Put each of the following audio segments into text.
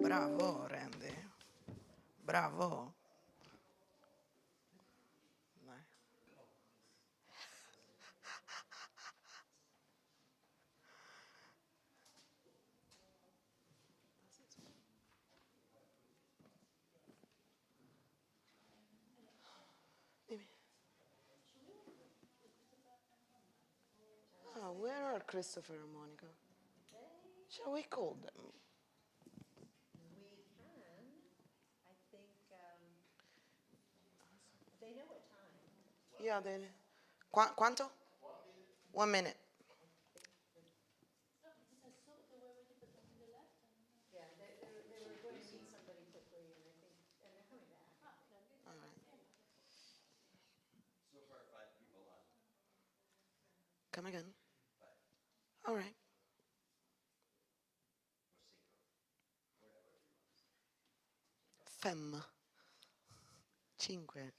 Bravo, Randy. Bravo. Oh, where are Christopher and Monica? Shall we call them? We can. I think they know what time. Yeah, they. Quanto? 1 minute. Yeah, they were going to meet somebody quickly, and I think, and they're coming back. All right. So far, 5 people on. Come again. All right. Fem. 5.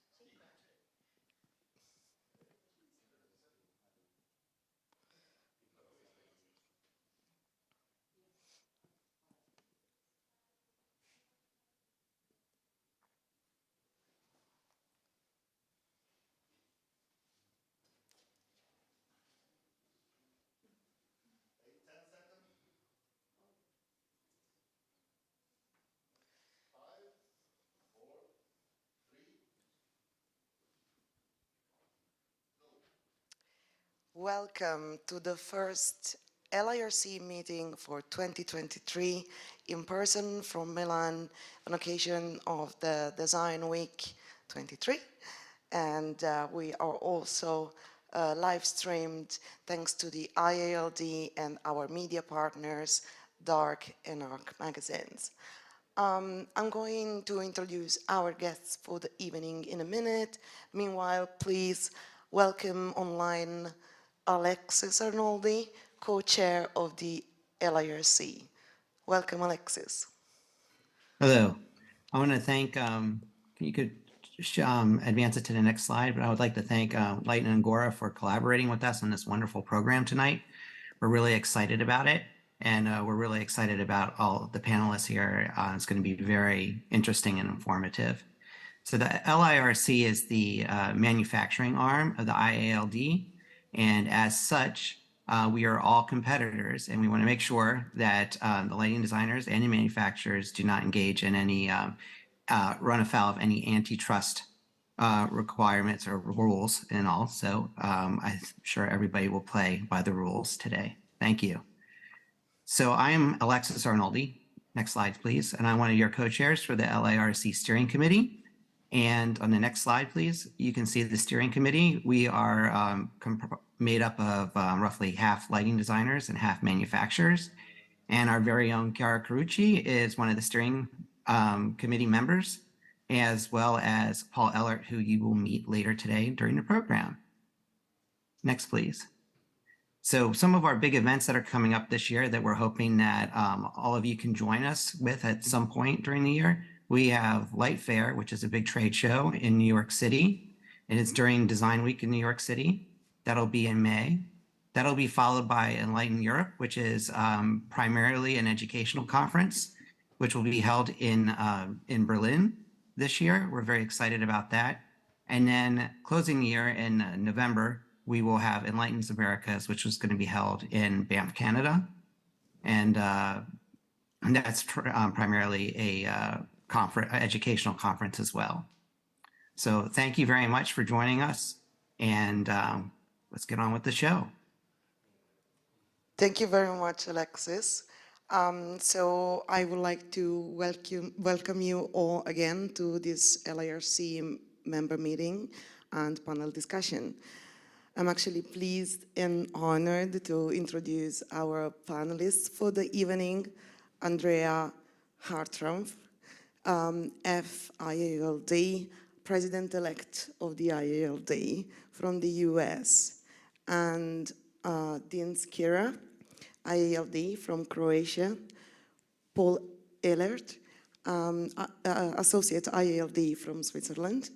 Welcome to the first LIRC meeting for 2023 in person from Milan on occasion of the Design Week 23. And we are also live streamed thanks to the IALD and our media partners, Darc and ARC magazines. I'm going to introduce our guests for the evening in a minute. Meanwhile, please welcome online Alexis Arnoldi, co-chair of the LIRC. Welcome, Alexis. Hello. I want to thank, you could advance it to the next slide, but I would like to thank Light'in Agora for collaborating with us on this wonderful program tonight. We're really excited about it, and we're really excited about all the panelists here. It's going to be very interesting and informative. So the LIRC is the manufacturing arm of the IALD, and as such, we are all competitors, and we want to make sure that the lighting designers and the manufacturers do not engage in any run afoul of any antitrust requirements or rules and all. So I'm sure everybody will play by the rules today. Thank you. So I am Alexis Arnoldi. Next slide, please. And I'm one of your co-chairs for the LIRC Steering Committee. And on the next slide, please, you can see the steering committee. We are made up of roughly half lighting designers and half manufacturers. And our very own Chiara Carucci is one of the steering committee members, as well as Paul Ehlert, who you will meet later today during the program. Next, please. So some of our big events that are coming up this year that we're hoping that all of you can join us with at some point during the year. We have Light Fair, which is a big trade show in New York City. And it's during Design Week in New York City. That'll be in May. That'll be followed by Enlighten Europe, which is primarily an educational conference, which will be held in Berlin this year. We're very excited about that. And then closing the year in November, we will have Enlightens Americas, which is going to be held in Banff, Canada. And that's primarily a educational conference as well. So thank you very much for joining us, and let's get on with the show. Thank you very much, Alexis. So I would like to welcome you all again to this LIRC member meeting and panel discussion. I'm actually pleased and honored to introduce our panelists for the evening, Andrea Hartranft, FIALD, President-elect of the IALD from the US, and Dean Skira, IALD from Croatia, Paul Ehlert, Associate IALD from Switzerland,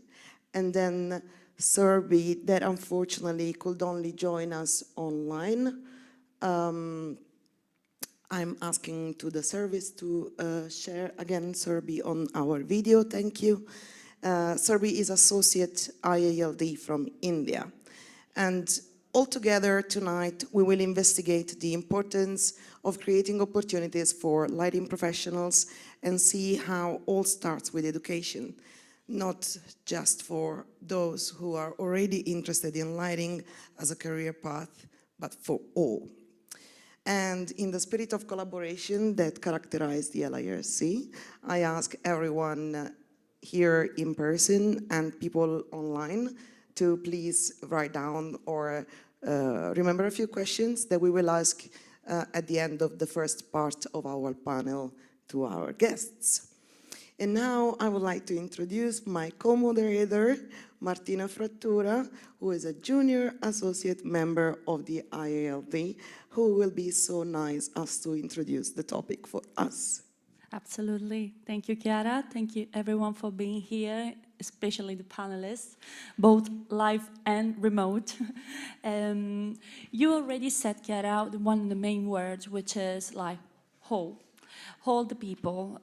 and then Surbhi, that unfortunately could only join us online, I'm asking to the service to share again Surbhi on our video. Thank you. Surbhi is Associate IALD from India. And altogether tonight, we will investigate the importance of creating opportunities for lighting professionals and see how all starts with education, not just for those who are already interested in lighting as a career path, but for all. And in the spirit of collaboration that characterized the LIRC, I ask everyone here in person and people online to please write down or remember a few questions that we will ask at the end of the first part of our panel to our guests. And now I would like to introduce my co-moderator, Martina Frattura, who is a junior associate member of the IALD, who will be so nice as to introduce the topic for us. Absolutely. Thank you, Chiara. Thank you, everyone, for being here, especially the panelists, both live and remote. You already said, Chiara, one of the main words, which is like whole. Whole the people.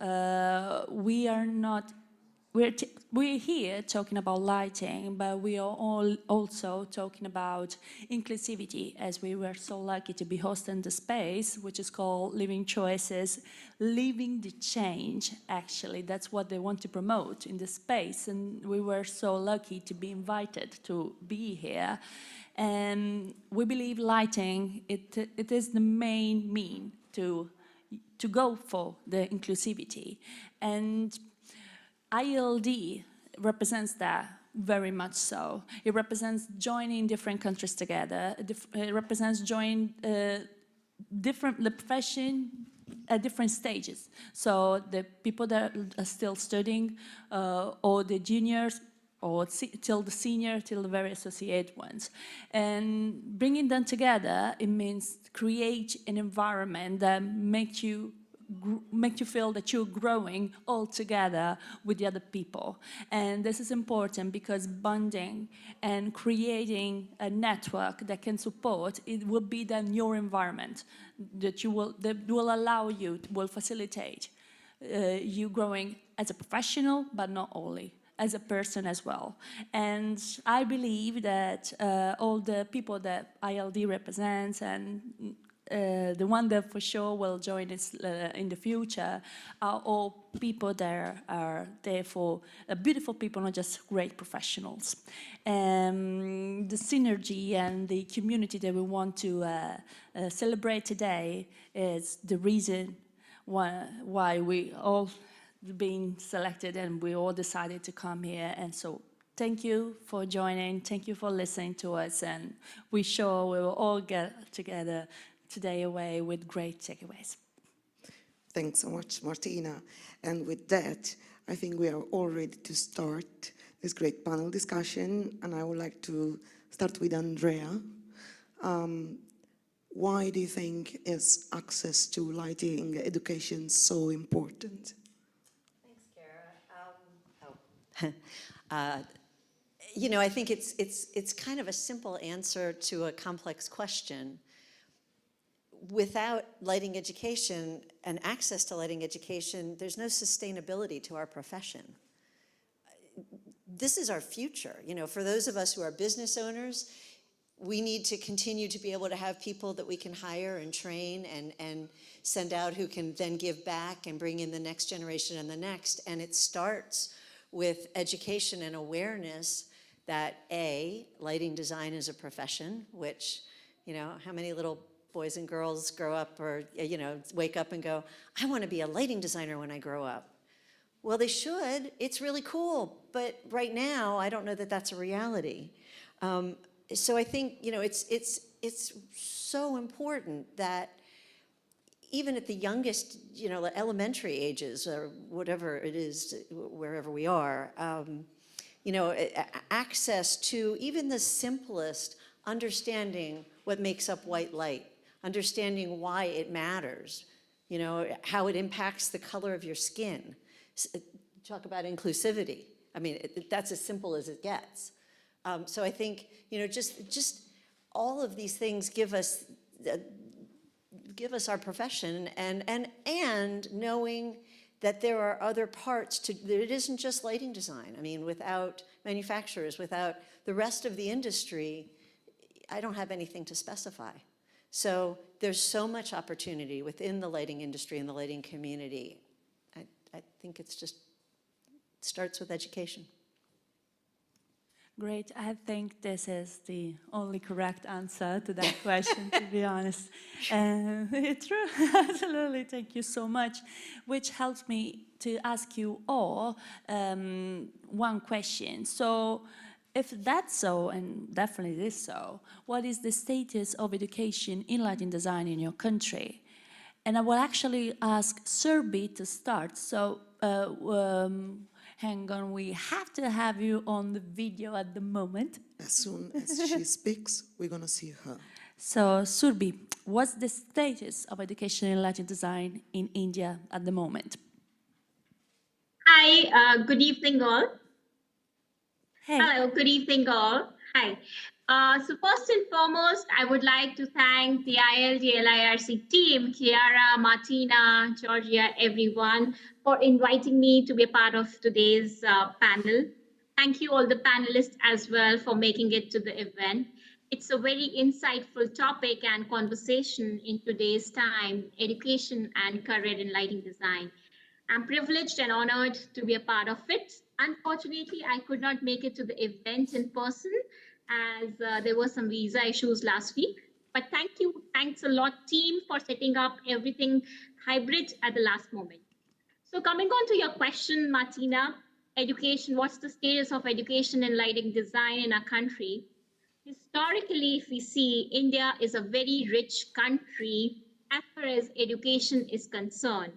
We're here talking about lighting, but we are all also talking about inclusivity, as we were so lucky to be hosting the space, which is called Living Choices, Living the Change, actually. That's what they want to promote in the space, and we were so lucky to be invited to be here. And we believe lighting, it is the main mean to go for the inclusivity. And IALD represents that very much so. It represents joining different countries together. It represents joining the profession at different stages. So the people that are still studying, or the juniors, or till the senior, till the very associate ones. And bringing them together, it means create an environment that makes you feel that you're growing all together with the other people. And this is important because bonding and creating a network that can support, it will be then your environment that will allow you, will facilitate you growing as a professional, but not only, as a person as well. And I believe that all the people that IALD represents and the one that for sure will join us in the future are all people that are there for beautiful people, not just great professionals. The synergy and the community that we want to celebrate today is the reason why we all been selected and we all decided to come here. And so thank you for joining, thank you for listening to us, and we sure we will all get together today away with great takeaways. Thanks so much, Martina. And with that, I think we are all ready to start this great panel discussion, and I would like to start with Andrea. Why do you think is access to lighting education so important? You know, I think it's kind of a simple answer to a complex question. Without lighting education and access to lighting education, there's no sustainability to our profession. This is our future. You know, for those of us who are business owners, we need to continue to be able to have people that we can hire and train and send out who can then give back and bring in the next generation and the next. And it starts with education and awareness that lighting design is a profession, which, you know, how many little boys and girls grow up or, you know, wake up and go, I want to be a lighting designer when I grow up. Well, they should. It's really cool. But right now, I don't know that that's a reality. So I think, you know, it's so important that even at the youngest, you know, elementary ages or whatever it is, wherever we are, you know, access to even the simplest understanding what makes up white light, understanding why it matters, you know, how it impacts the color of your skin. Talk about inclusivity. I mean, that's as simple as it gets. So I think, you know, just all of these things give us give us our profession, and knowing that there are other parts to, that it isn't just lighting design. I mean, without manufacturers, without the rest of the industry, I don't have anything to specify. So there's so much opportunity within the lighting industry and the lighting community. I think it's just, starts with education. Great. I think this is the only correct answer to that question, to be honest. True, absolutely. Thank you so much. Which helps me to ask you all one question. So, if that's so, and definitely it is so, what is the status of education in lighting design in your country? And I will actually ask Surbhi to start. So, hang on, we have to have you on the video at the moment. As soon as she speaks, we're going to see her. So, Surbhi, what's the status of education in lighting design in India at the moment? Hi, good evening all. Hey. Hello, good evening all. Hi. So first and foremost, I would like to thank the IALD LIRC team, Chiara, Martina, Giorgia, everyone, for inviting me to be a part of today's panel. Thank you all the panelists as well for making it to the event. It's a very insightful topic and conversation in today's time, education and career in lighting design. I'm privileged and honored to be a part of it. Unfortunately, I could not make it to the event in person as there were some visa issues last week. But thanks a lot team for setting up everything hybrid at the last moment. So coming on to your question, Martina, education, what's the status of education in lighting design in our country? Historically, if we see, India is a very rich country as far as education is concerned.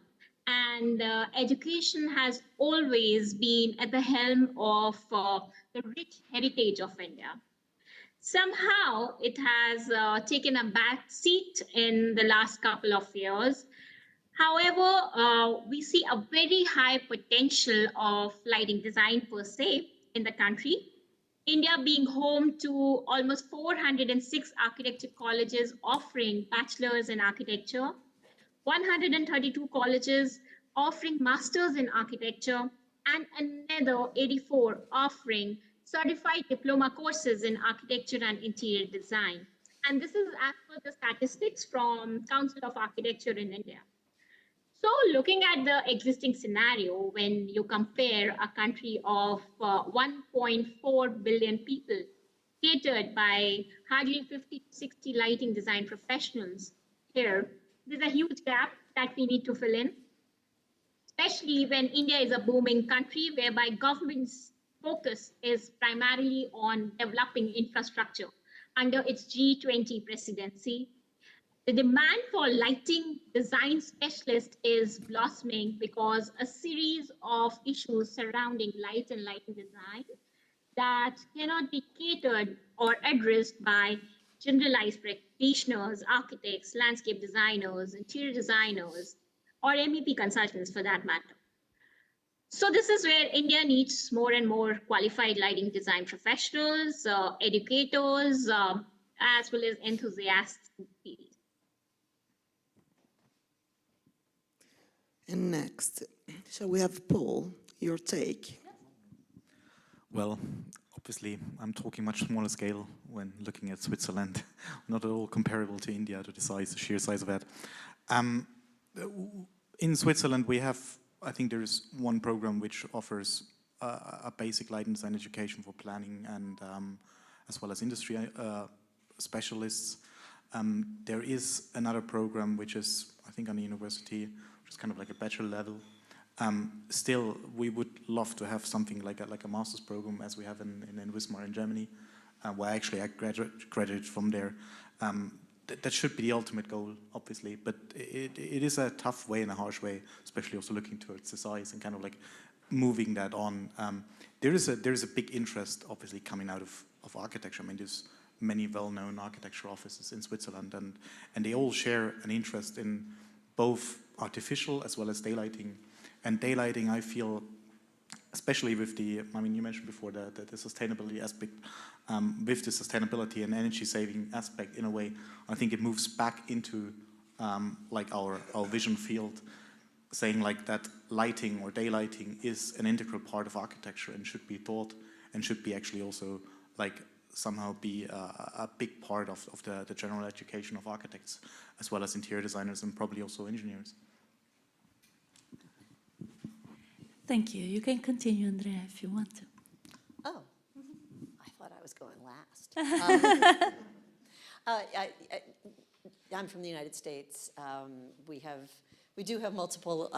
And education has always been at the helm of the rich heritage of India. Somehow it has taken a back seat in the last couple of years. However, we see a very high potential of lighting design per se in the country. India being home to almost 406 architecture colleges offering bachelors in architecture, 132 colleges offering masters in architecture, and another 84 offering certified diploma courses in architecture and interior design. And this is as per the statistics from Council of Architecture in India. So looking at the existing scenario, when you compare a country of 1.4 billion people catered by hardly 50 to 60 lighting design professionals here, there's a huge gap that we need to fill in, especially when India is a booming country whereby government's focus is primarily on developing infrastructure under its G20 presidency. The demand for lighting design specialists is blossoming because a series of issues surrounding light and lighting design that cannot be catered or addressed by generalized practitioners, architects, landscape designers, interior designers, or MEP consultants for that matter. So this is where India needs more and more qualified lighting design professionals, educators, as well as enthusiasts in the field. And next, shall we have Paul, your take? Well, obviously, I'm talking much smaller scale when looking at Switzerland, not at all comparable to India, to the size, the sheer size of that. In Switzerland, we have, I think there is one program which offers a basic lighting design education for planning and as well as industry specialists. There is another program which is, I think, on the university, which is kind of like a bachelor level. Still, we would love to have something like a master's program as we have in Wismar in Germany, where actually I graduated from there. That should be the ultimate goal, obviously, but it is a tough way and a harsh way, especially also looking towards the size and kind of like moving that on. There is a big interest, obviously, coming out of architecture. I mean, there's many well-known architecture offices in Switzerland, and they all share an interest in both artificial as well as daylighting. And daylighting, I feel, especially with the, I mean, you mentioned before the sustainability aspect, with the sustainability and energy saving aspect in a way, I think it moves back into like our vision field, saying like that lighting or daylighting is an integral part of architecture and should be taught and should be actually also like somehow be a big part of the general education of architects, as well as interior designers and probably also engineers. Thank you. You can continue, Andrea, if you want to. Oh, I thought I was going last. I'm from the United States. We do have multiple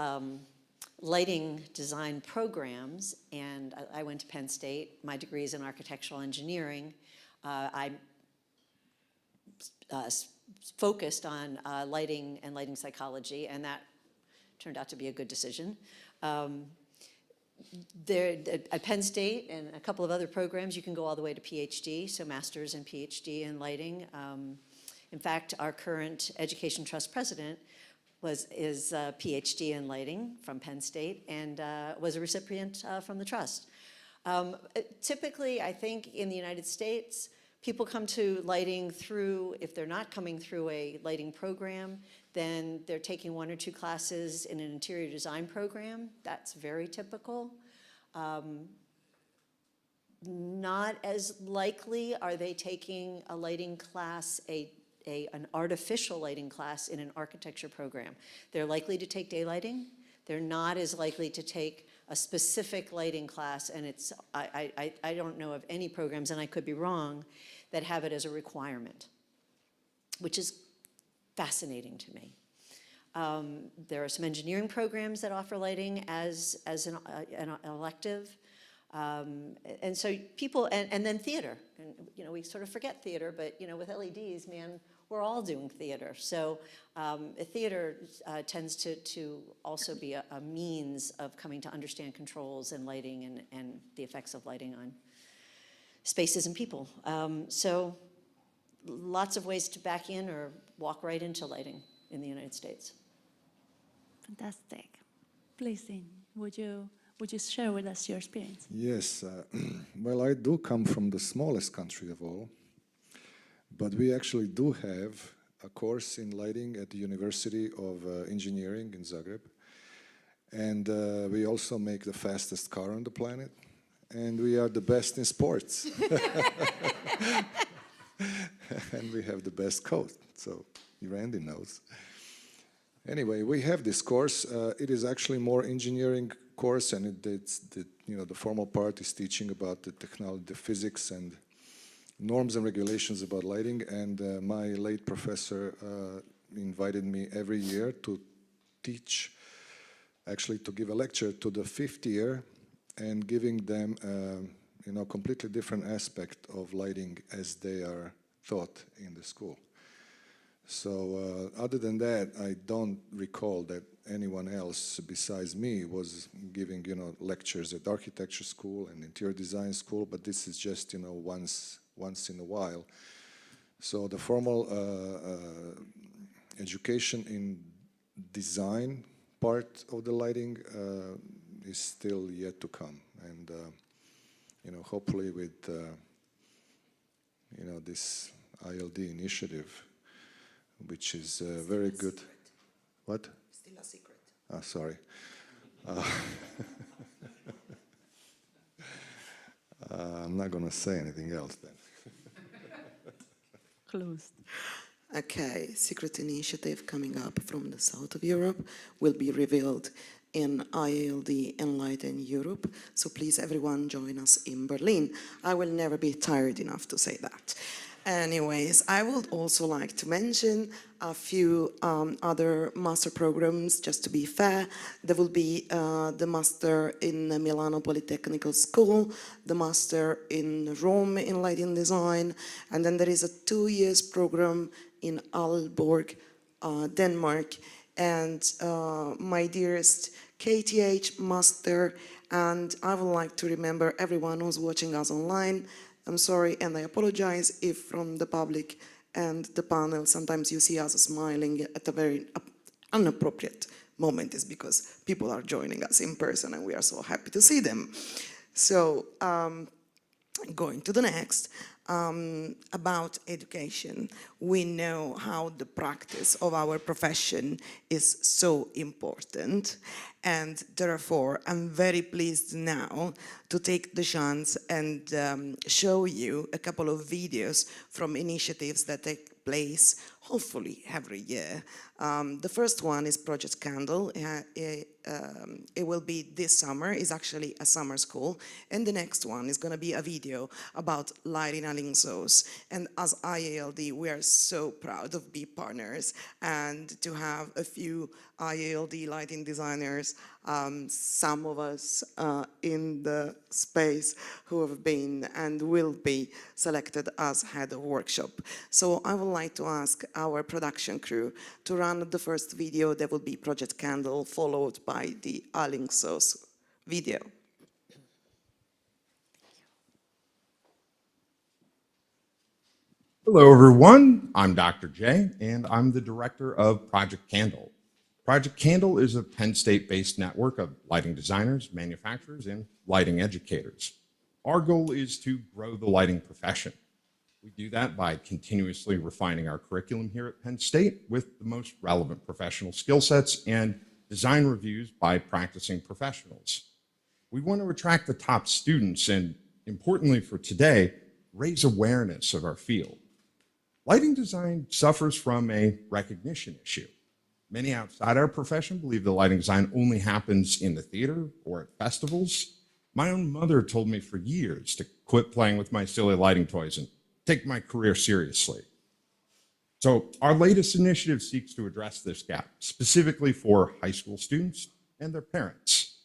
lighting design programs, and I went to Penn State. My degree is in architectural engineering. I focused on lighting and lighting psychology, and that turned out to be a good decision. There, at Penn State and a couple of other programs, you can go all the way to PhD, so master's and PhD in lighting. In fact, our current Education Trust president is a PhD in lighting from Penn State and was a recipient from the trust. Typically, I think in the United States, people come to lighting through, if they're not coming through a lighting program, then they're taking 1 or 2 classes in an interior design program. That's very typical. Not as likely are they taking a lighting class, an artificial lighting class in an architecture program. They're likely to take daylighting. They're not as likely to take a specific lighting class, and I don't know of any programs, and I could be wrong, that have it as a requirement, which is fascinating to me. There are some engineering programs that offer lighting as an elective. And so people, and then theater, and we sort of forget theater, but with LEDs, man, we're all doing theater. So theater tends to also be a means of coming to understand controls and lighting and the effects of lighting on spaces and people. So lots of ways to back in or walk right into lighting in the United States. Fantastic. Please, Dean, would you share with us your experience? Yes. Well, I do come from the smallest country of all, but we actually do have a course in lighting at the University of Engineering in Zagreb. And we also make the fastest car on the planet. And we are the best in sports. And we have the best coat. So Randy knows. Anyway, we have this course. It is actually more engineering course, and the formal part is teaching about the technology, the physics, and norms and regulations about lighting. And my late professor invited me every year to teach, actually to give a lecture to the 5th year, and giving them completely different aspect of lighting as they are taught in the school. So other than that, I don't recall that anyone else besides me was giving lectures at architecture school and interior design school, but this is just once in a while. So the formal education in design part of the lighting is still yet to come, and hopefully with this IALD initiative, which is very good. What? Still a secret. Ah, sorry. I'm not going to say anything else then. Closed. Okay, secret initiative coming up from the south of Europe will be revealed in IALD Enlighten Europe. So please, everyone, join us in Berlin. I will never be tired enough to say that. Anyways, I would also like to mention a few other master programs, just to be fair. There will be the master in Milano Polytechnical School, the master in Rome in lighting design, and then there is a 2-year program in Aalborg, Denmark, and my dearest KTH master, and I would like to remember everyone who's watching us online. I'm sorry, and I apologize if from the public and the panel sometimes you see us smiling at a very inappropriate moment. Is because people are joining us in person and we are so happy to see them. So going to the next, about education. We know how the practice of our profession is so important, and therefore I'm very pleased now to take the chance and show you a couple of videos from initiatives that take place hopefully every year. The first one is Project Candle. It will be this summer. It's actually a summer school. And the next one is going to be a video about lighting Alingsos. And as IALD, we are so proud of being partners and to have a few IALD lighting designers, some of us in the space who have been and will be selected as head of workshop. So I would like to ask our production crew to run the first video. That will be Project Candle, followed by the Alingsos video. Hello, everyone. I'm Dr. J, and I'm the director of Project Candle. Project Candle is a Penn State-based network of lighting designers, manufacturers, and lighting educators. Our goal is to grow the lighting profession. We do that by continuously refining our curriculum here at Penn State with the most relevant professional skill sets and design reviews by practicing professionals. We want to attract the top students and, importantly for today, raise awareness of our field. Lighting design suffers from a recognition issue. Many outside our profession believe that lighting design only happens in the theater or at festivals. My own mother told me for years to quit playing with my silly lighting toys and take my career seriously. So our latest initiative seeks to address this gap, specifically for high school students and their parents.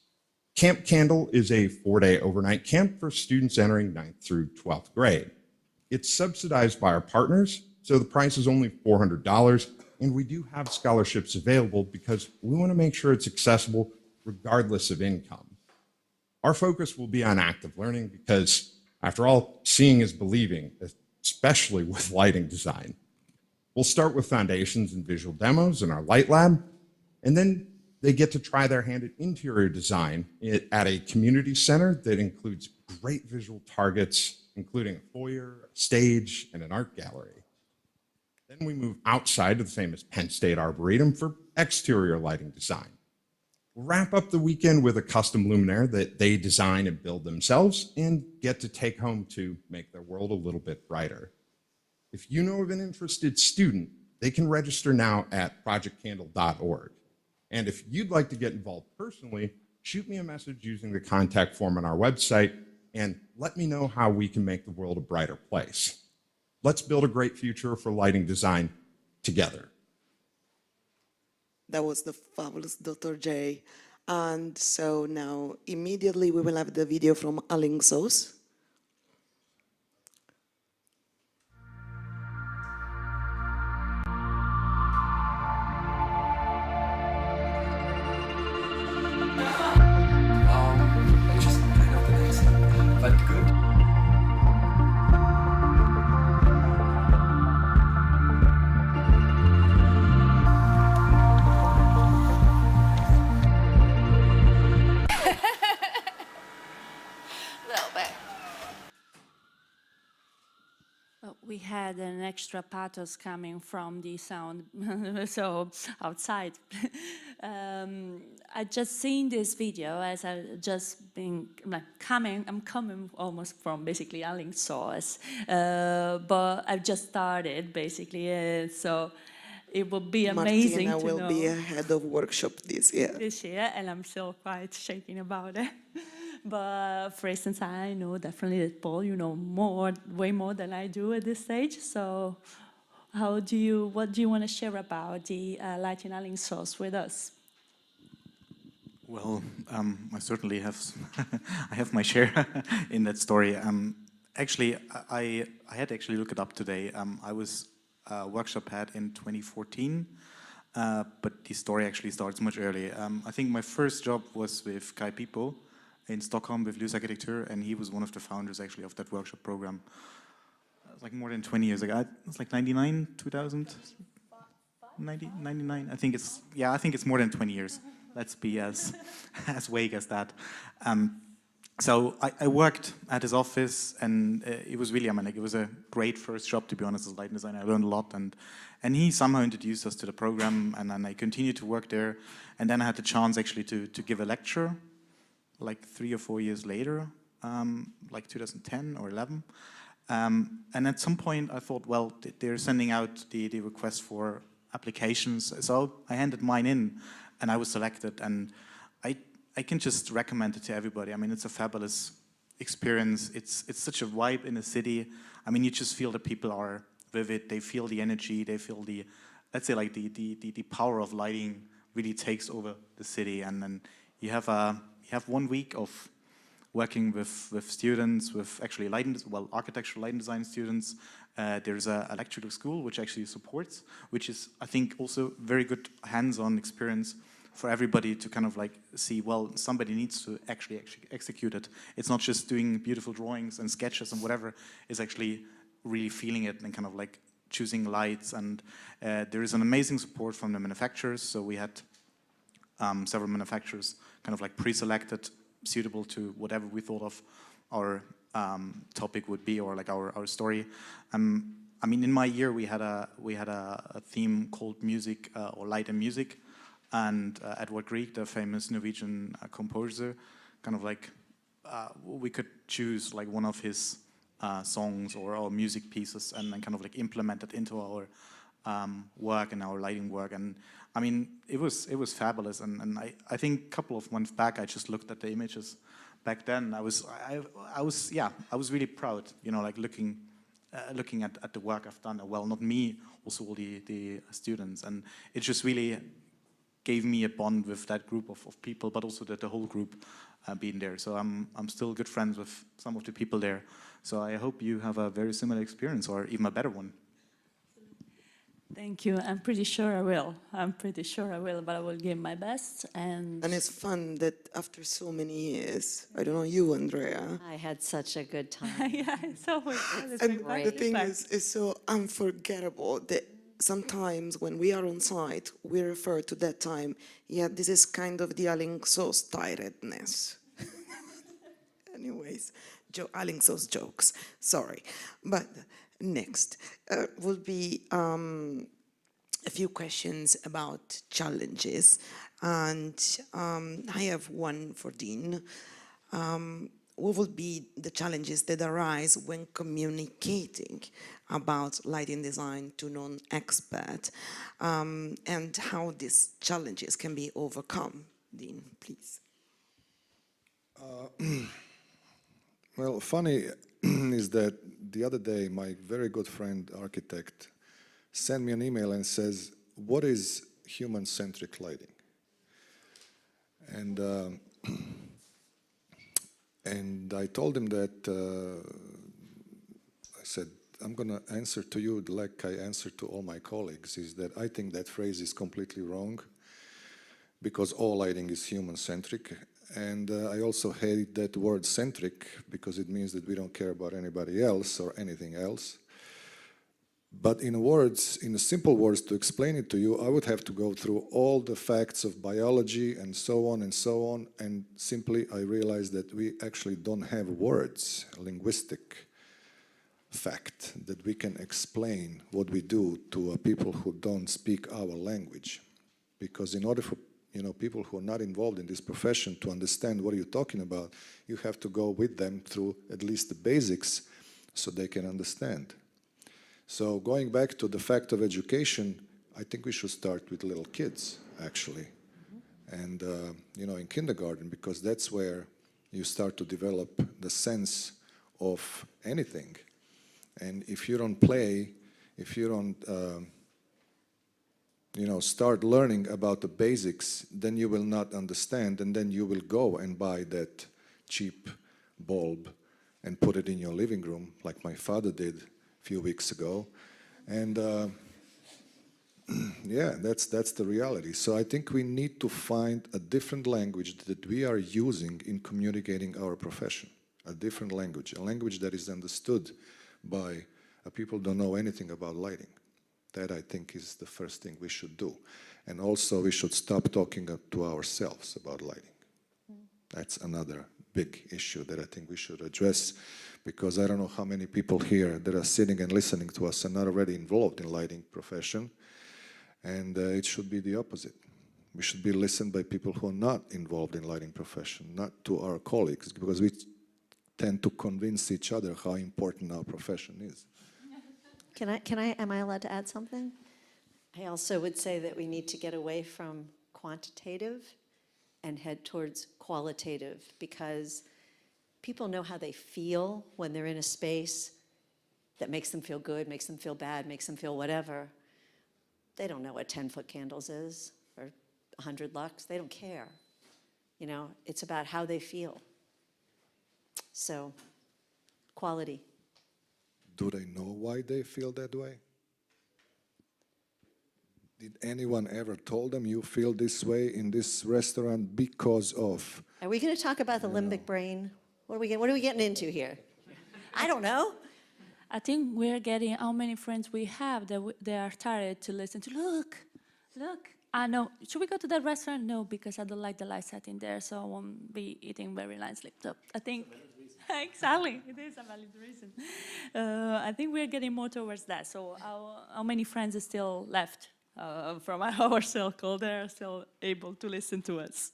Camp Candle is a 4-day overnight camp for students entering 9th through 12th grade. It's subsidized by our partners, so the price is only $400, and we do have scholarships available because we want to make sure it's accessible regardless of income. Our focus will be on active learning because, after all, seeing is believing, especially with lighting design. We'll start with foundations and visual demos in our light lab, and then they get to try their hand at interior design at a community center that includes great visual targets, including a foyer, a stage, and an art gallery. Then we move outside to the famous Penn State Arboretum for exterior lighting design. We'll wrap up the weekend with a custom luminaire that they design and build themselves and get to take home to make their world a little bit brighter. If you know of an interested student, they can register now at projectcandle.org. And if you'd like to get involved personally, shoot me a message using the contact form on our website and let me know how we can make the world a brighter place. Let's build a great future for lighting design together. That was the fabulous Dr. J. And so now immediately we will have the video from Alingsos. Just kind of the next, but good. We had an extra pathos coming from the sound, so outside. I just seen this video as I just been like I'm coming almost from basically Alingsos, but I've just started basically, so it would be amazing Martina to will know be a head of workshop this year. and I'm still quite shaking about it. But for instance, I know definitely that Paul, you know way more than I do at this stage. So what do you want to share about the Light'in Alingsos with us? Well, I certainly have I have my share in that story. Actually, I had to actually look it up today. I was workshop head in 2014, but the story actually starts much earlier. I think my first job was with Kai Pipo in Stockholm with Luz Architecture, and he was one of the founders actually of that workshop program. Like more than 20 years ago. It's like 99, 2000, 90, 99. I think it's more than 20 years. Let's be as vague as that. so I worked at his office, and it was really, I mean, like, it was a great first job, to be honest, as a lighting designer. I learned a lot, and he somehow introduced us to the program, and then I continued to work there, and then I had the chance actually to give a lecture, like 3 or 4 years later, like 2010 or 11. And at some point I thought, well, they're sending out the request for applications, so I handed mine in, and I was selected, and I can just recommend it to everybody. I mean, it's a fabulous experience. It's such a vibe in the city. I mean, you just feel the people are vivid. They feel the energy. They feel the, let's say, like the power of lighting really takes over the city. And then you have 1 week of working with students, with actually architectural lighting design students. There's a electrical school which actually supports, which is, I think, also very good hands-on experience for everybody to kind of like see, well, somebody needs to actually execute it. It's not just doing beautiful drawings and sketches and whatever, it's actually really feeling it and kind of like choosing lights. And there is an amazing support from the manufacturers. So we had several manufacturers kind of like pre-selected, suitable to whatever we thought of our topic would be, or like our story. I mean, in my year we had a theme called music, or light and music. And Edvard Grieg, the famous Norwegian composer, kind of like, we could choose like one of his songs or our music pieces and then kind of like implement it into our work and our lighting work. And I mean, it was fabulous. And I think a couple of months back, I just looked at the images back then. I was really proud, you know, like looking at the work I've done. Well, not me, also all the students. And it just really gave me a bond with that group of people, but also the whole group being there. So I'm still good friends with some of the people there. So I hope you have a very similar experience, or even a better one. Thank you. I'm pretty sure I will. But I will give my best. And it's fun that after so many years, I don't know you, Andrea. I had such a good time. yeah, it's always And the thing is so unforgettable that sometimes when we are on site, we refer to that time, yeah, this is kind of the Alingsås tiredness. Anyways, Alingsås jokes, sorry. But next will be a few questions about challenges. And I have one for Dean. What will be the challenges that arise when communicating about lighting design to non-expert, and how these challenges can be overcome? Dean, please. Well, funny is that the other day my very good friend architect sent me an email and says, what is human-centric lighting? And and I told him that, I said, I'm going to answer to you like I answer to all my colleagues, is that I think that phrase is completely wrong, because all lighting is human-centric. And I also hate that word centric, because it means that we don't care about anybody else or anything else. But in simple words, to explain it to you, I would have to go through all the facts of biology and so on and so on, and simply I realized that we actually don't have words, linguistic fact, that we can explain what we do to people who don't speak our language. Because in order for people who are not involved in this profession to understand what you're talking about, you have to go with them through at least the basics so they can understand. So going back to the fact of education, I think we should start with little kids, actually. And, in kindergarten, because that's where you start to develop the sense of anything. And if you don't play, if you don't, start learning about the basics, then you will not understand, and then you will go and buy that cheap bulb and put it in your living room, like my father did a few weeks ago. And yeah, that's the reality. So I think we need to find a different language that we are using in communicating our profession, a different language, a language that is understood by people who don't know anything about lighting. That, I think, is the first thing we should do. And also, we should stop talking to ourselves about lighting. That's another big issue that I think we should address, because I don't know how many people here that are sitting and listening to us are not already involved in lighting profession, and it should be the opposite. We should be listened by people who are not involved in lighting profession, not to our colleagues, because we tend to convince each other how important our profession is. Am I allowed to add something? I also would say that we need to get away from quantitative and head towards qualitative, because people know how they feel when they're in a space that makes them feel good, makes them feel bad, makes them feel whatever. They don't know what 10-foot candles is or 100 lux. They don't care. You know, it's about how they feel. So, quality. Do they know why they feel that way? Did anyone ever told them you feel this way in this restaurant because of? Are we going to talk about the limbic brain? What are we getting into here? I don't know. I think we're getting how many friends we have that they are tired to listen to. Look. I know. Should we go to that restaurant? No, because I don't like the light setting there, so I won't be eating very nicely. So I think exactly, it is a valid reason. I think we're getting more towards that. So how many friends are still left from our circle? They're still able to listen to us.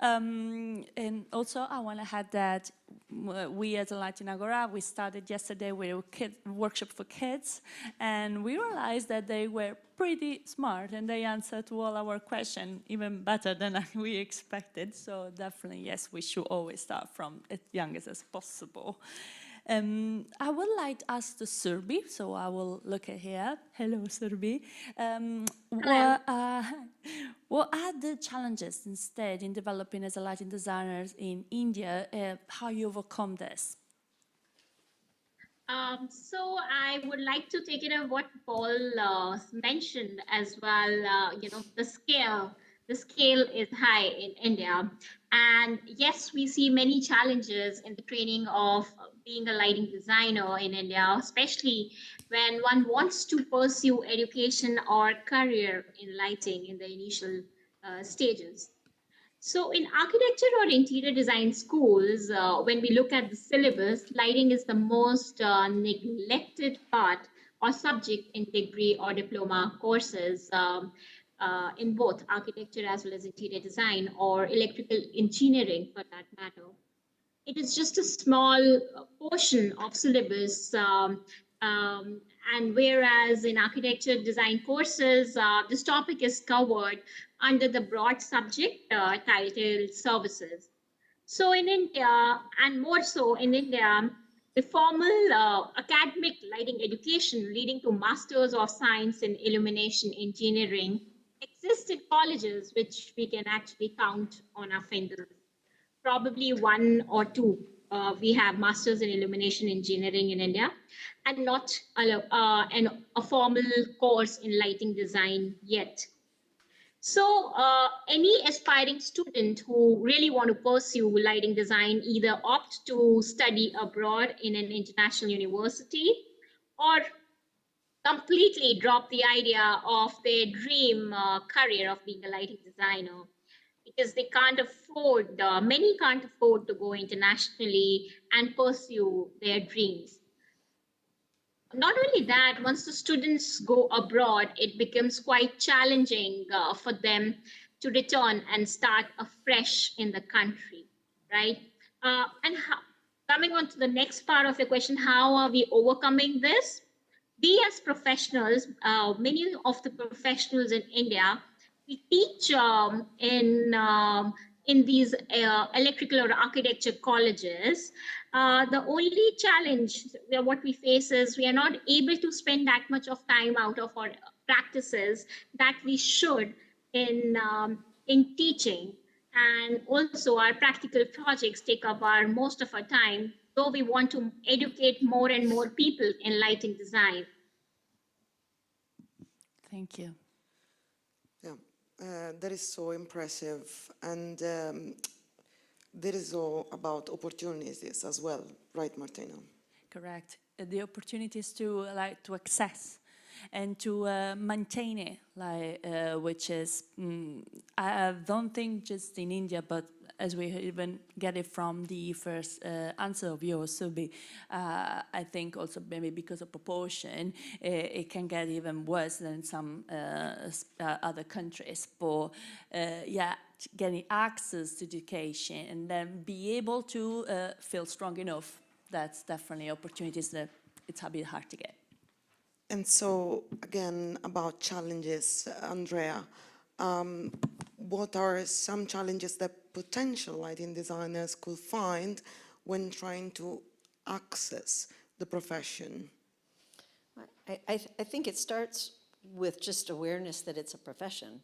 And also, I want to add that we as a Light'in Agora, we started yesterday with a workshop for kids, and we realized that they were pretty smart and they answered to all our questions even better than we expected. So definitely, yes, we should always start from as young as possible. I would like to ask the Surbhi, so I will look at here. Hello, Surbhi. What are the challenges instead in developing as a lighting designer in India? How you overcome this? So I would like to take it up what Paul mentioned as well. The scale is high in India, and yes, we see many challenges in the training of being a lighting designer in India, especially when one wants to pursue education or career in lighting in the initial stages. So in architecture or interior design schools, when we look at the syllabus, lighting is the most neglected part or subject in degree or diploma courses in both architecture as well as interior design or electrical engineering for that matter. It is just a small portion of syllabus, and whereas in architecture design courses, this topic is covered under the broad subject titled services. So in India, and more so in India, the formal academic lighting education leading to Masters of Science in Illumination Engineering exists in colleges, which we can actually count on our fingers. Probably one or two. We have Masters in Illumination Engineering in India, and not a formal course in lighting design yet. So any aspiring student who really want to pursue lighting design either opt to study abroad in an international university or completely drop the idea of their dream career of being a lighting designer, because they can't afford, many can't afford to go internationally and pursue their dreams. Not only that, once the students go abroad, it becomes quite challenging for them to return and start afresh in the country, right? Coming on to the next part of the question, how are we overcoming this? We as professionals, many of the professionals in India, we teach in these electrical or architecture colleges. The only challenge what we face is we are not able to spend that much of time out of our practices that we should in teaching. And also our practical projects take up most of our time, though we want to educate more and more people in lighting design. Thank you. Yeah, that is so impressive. And that is all about opportunities as well, right, Martina? Correct. The opportunities to access. and to maintain it, like, which is, I don't think just in India, but as we even get it from the first answer of yours, Surbhi, I think also maybe because of proportion, it can get even worse than some other countries. But yeah, getting access to education and then be able to feel strong enough, that's definitely opportunities that it's a bit hard to get. And so, again, about challenges, Andrea, what are some challenges that potential lighting designers could find when trying to access the profession? I think it starts with just awareness that it's a profession.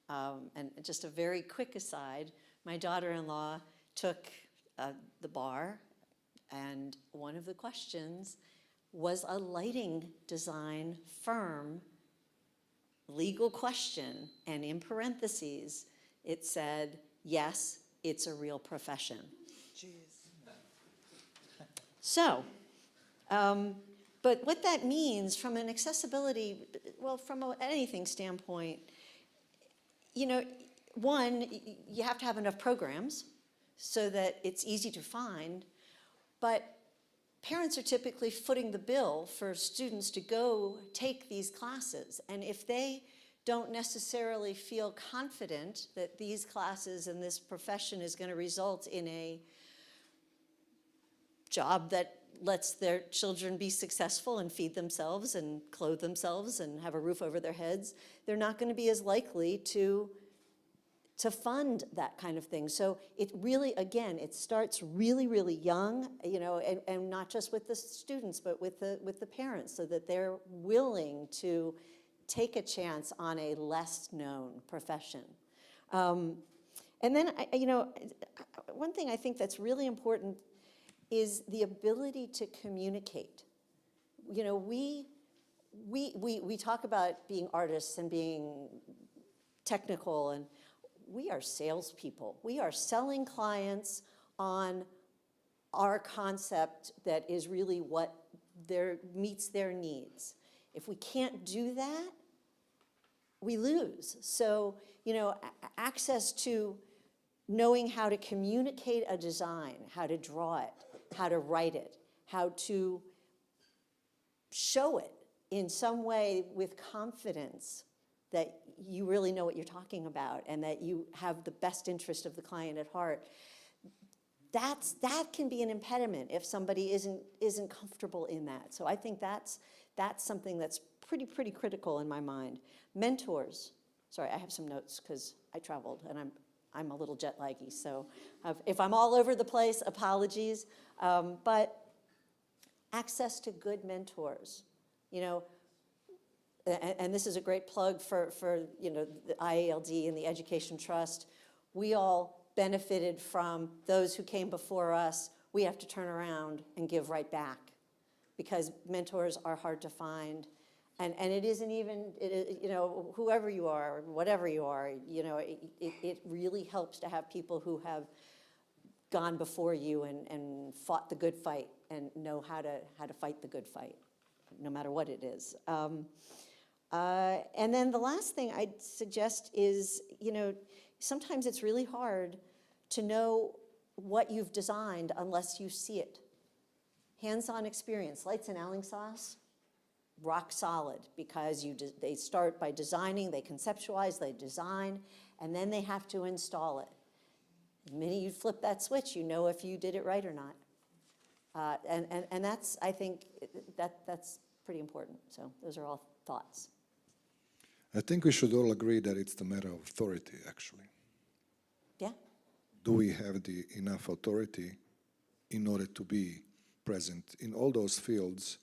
And just a very quick aside, my daughter-in-law took the bar, and one of the questions was a lighting design firm legal question, and in parentheses, it said, yes, it's a real profession. Jeez. So, but what that means from an accessibility, well, from anything standpoint, you know, one, you have to have enough programs so that it's easy to find, but parents are typically footing the bill for students to go take these classes. And if they don't necessarily feel confident that these classes and this profession is going to result in a job that lets their children be successful and feed themselves and clothe themselves and have a roof over their heads, they're not going to be as likely to fund that kind of thing. So it really, again, it starts really, really young, you know, and not just with the students, but with the parents, so that they're willing to take a chance on a less known profession. And then, you know, one thing I think that's really important is the ability to communicate. You know, we talk about being artists and being technical, and we are salespeople. We are selling clients on our concept that is really what meets their needs. If we can't do that, we lose. So, you know, access to knowing how to communicate a design, how to draw it, how to write it, how to show it in some way with confidence that you really know what you're talking about and that you have the best interest of the client at heart. That can be an impediment if somebody isn't comfortable in that. So I think that's something that's pretty critical in my mind. Mentors. Sorry, I have some notes because I traveled and I'm a little jet laggy. So if I'm all over the place, apologies. But access to good mentors, you know. And this is a great plug for you know, the IALD and the Education Trust. We all benefited from those who came before us. We have to turn around and give right back because mentors are hard to find. And it isn't even, you know, whoever you are, whatever you are, you know, it really helps to have people who have gone before you and fought the good fight and know how to fight the good fight, no matter what it is. And then the last thing I'd suggest is, you know, sometimes it's really hard to know what you've designed unless you see it. Hands-on experience, Light'in Agora, rock solid, because they start by designing, they conceptualize, they design, and then they have to install it. The minute you flip that switch, you know if you did it right or not. And that's, I think, that's pretty important. So those are all thoughts. I think we should all agree that it's the matter of authority, actually. Yeah. Do we have enough authority in order to be present in all those fields,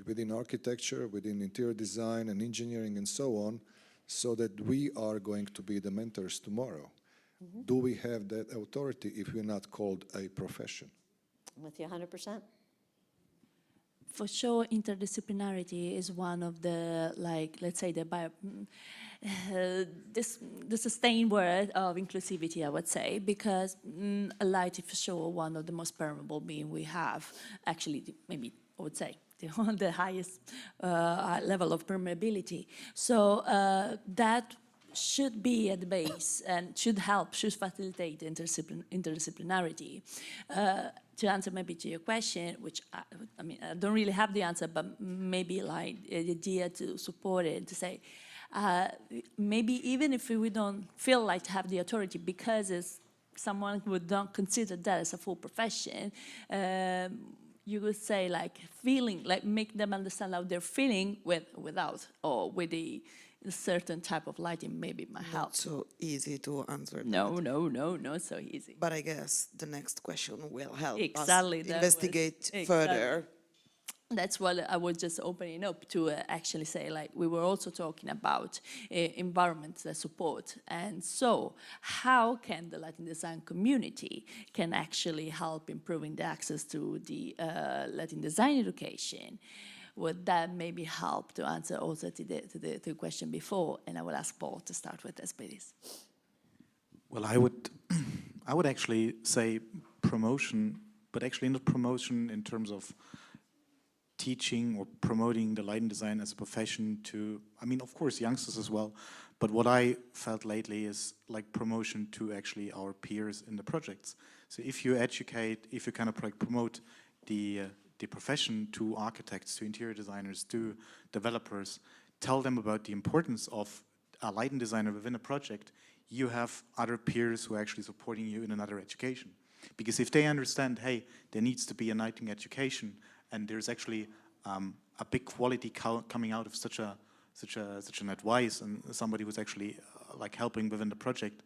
within architecture, within interior design and engineering and so on, so that we are going to be the mentors tomorrow? Mm-hmm. Do we have that authority if we're not called a profession? I'm with you 100%. For sure, interdisciplinarity is one of the, like, let's say, the sustained word of inclusivity, I would say, because light is for sure one of the most permeable being we have. Actually, maybe I would say, the highest level of permeability. So that should be at the base and should help, should facilitate interdisciplinarity. To answer maybe to your question, which I mean, I don't really have the answer, but maybe like the idea to support it, to say, maybe even if we don't feel like to have the authority because it's someone who would not consider that as a full profession, you would say like feeling, like make them understand how they're feeling without or with a certain type of lighting maybe might help. Not so easy to answer that. No, not so easy. But I guess the next question will help Exactly, us investigate exactly. further. That's what I was just opening up to actually say, like, we were also talking about environments that support. And so how can the lighting design community can actually help improving the access to the lighting design education? Would that maybe help to answer also to the question before? And I will ask Paul to start with this, please. Well, I would actually say promotion, but actually not promotion in terms of teaching or promoting the lighting design as a profession to, I mean, of course, youngsters as well. But what I felt lately is like promotion to actually our peers in the projects. So if you educate, if you kind of like promote the profession to architects, to interior designers, to developers, tell them about the importance of a lighting designer within a project, you have other peers who are actually supporting you in another education. Because if they understand, hey, there needs to be a lighting education, and there's actually a big quality coming out of such an advice, and somebody who's actually like helping within the project,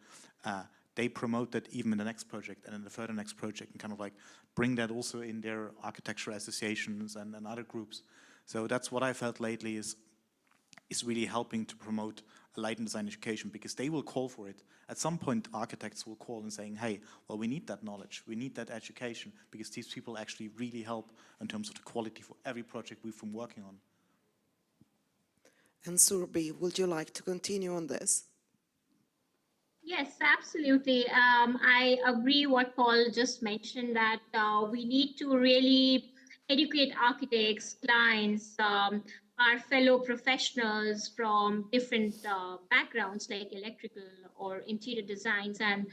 they promote that even in the next project and in the further next project, and kind of like bring that also in their architecture associations and other groups. So that's what I felt lately is really helping to promote a lighting design education, because they will call for it. At some point, architects will call and saying, hey, well, we need that knowledge, we need that education, because these people actually really help in terms of the quality for every project we've been working on. And Surbhi, would you like to continue on this? Yes, absolutely. I agree what Paul just mentioned, that we need to really educate architects, clients, our fellow professionals from different backgrounds like electrical or interior designs. And